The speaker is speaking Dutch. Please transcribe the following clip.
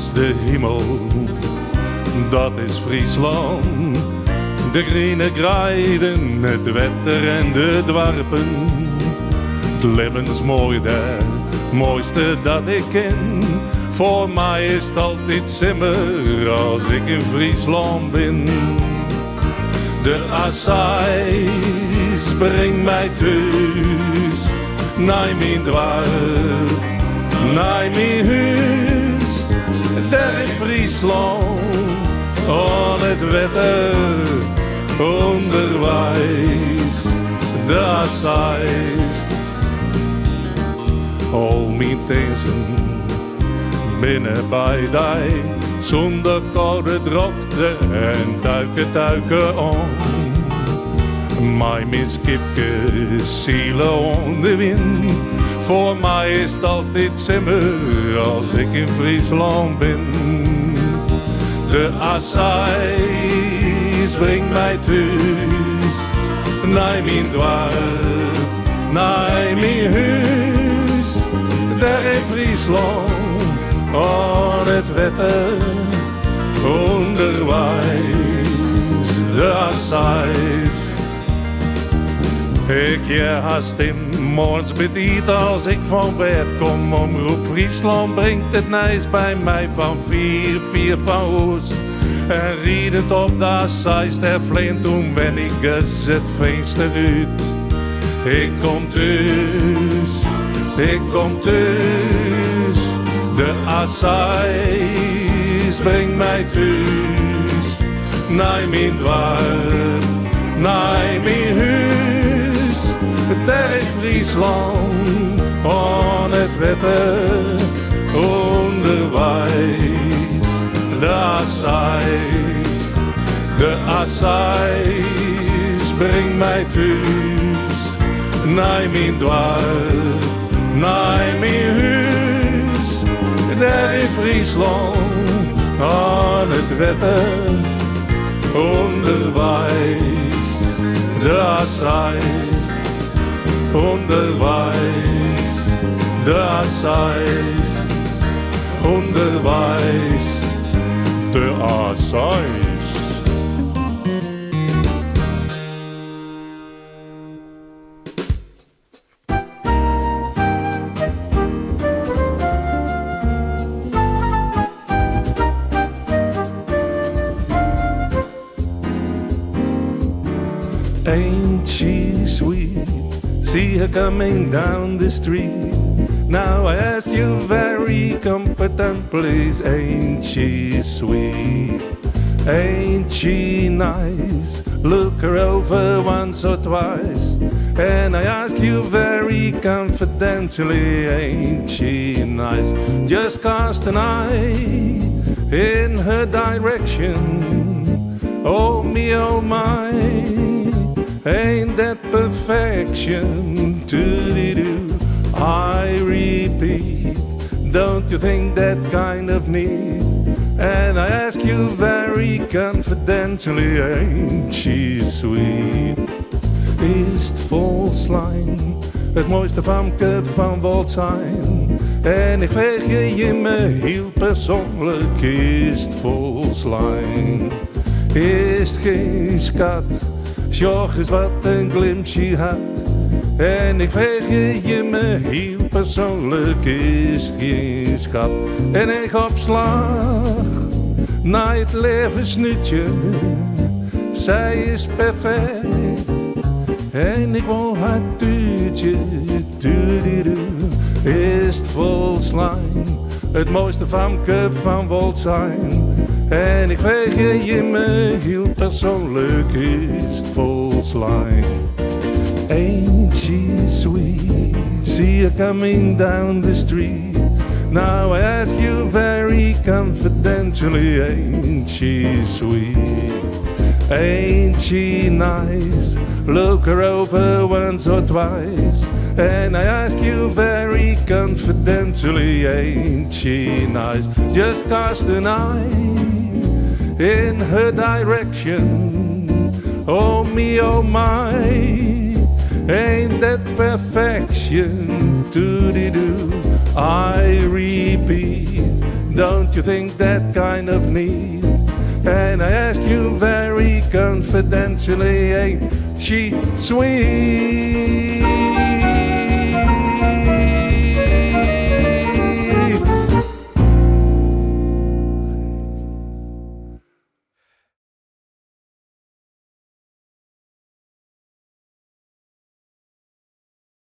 als de hemel, dat is Friesland. De groene kruiden, het wetter en de dwarpen. Het levensmooi daar, mooiste dat ik ken. Voor mij is het altijd simmer als ik in Friesland ben. De Assais brengt mij thuis, naar mijn dwarp, naar mijn huis. Daar in Friesland, al het wetter onderwijs. De Assais, al mijn tensen binnen bij die, zonder koude drokte en tuiken om. Mijn skipke zielen om de wind. Voor mij is het altijd simmer als ik in Friesland ben. De Assais brengt mij thuis, naar mijn dwarp, naar mijn huis. Daar in Friesland, al het wetter onderwijs. De Assais. Ik haast in morgens bediend als ik van bed kom. Omroep Friesland brengt het nieuws bij mij van 4 van Oost. En riedend op de Assais ter Vleen, toen ben ik eens het venster uit. Ik kom thuis, ik kom thuis. De Assais brengt mij thuis, naar mijn dwarp, naar mijn huis. Daar in Friesland, aan het wetter onderwijs. De Assais brengt mij thuis, naar mijn dwarp, naar mijn huis. Daar in Friesland, aan het wetter onderwijs. De Assais onderwijs, de Assais onderwijs, de Assais. Ain't she sweet? See her coming down the street. Now I ask you very competent, please. Ain't she sweet? Ain't she nice? Look her over once or twice. And I ask you very confidentially, ain't she nice? Just cast an eye in her direction. Oh me, oh my, ain't that perfection? Toody-doo, I repeat, don't you think that kind of neat? And I ask you very confidentially, ain't she sweet? Is het Volslijn, het mooiste famke van Woldsijn? En ik vraag je me heel persoonlijk, is het Volslijn? Is het geen skat? Sjoch is wat een glimpje had. En ik vraag je me heel persoonlijk, is het geen schat? En ik op slag naar het levensnutje. Zij is perfect en ik wil haar tuurtje. Is het Volslijn, het mooiste famke van Woldsijn? En ik vraag je me heel persoonlijk, is het Volslijn? Ain't she sweet? See her coming down the street. Now I ask you very confidentially, ain't she sweet? Ain't she nice? Look her over once or twice. And I ask you very confidentially, ain't she nice? Just cast an eye in her direction. Oh me, oh my, ain't that perfection? Toody-doo, I repeat, don't you you think that kind of need? And I ask you very confidentially, ain't she sweet?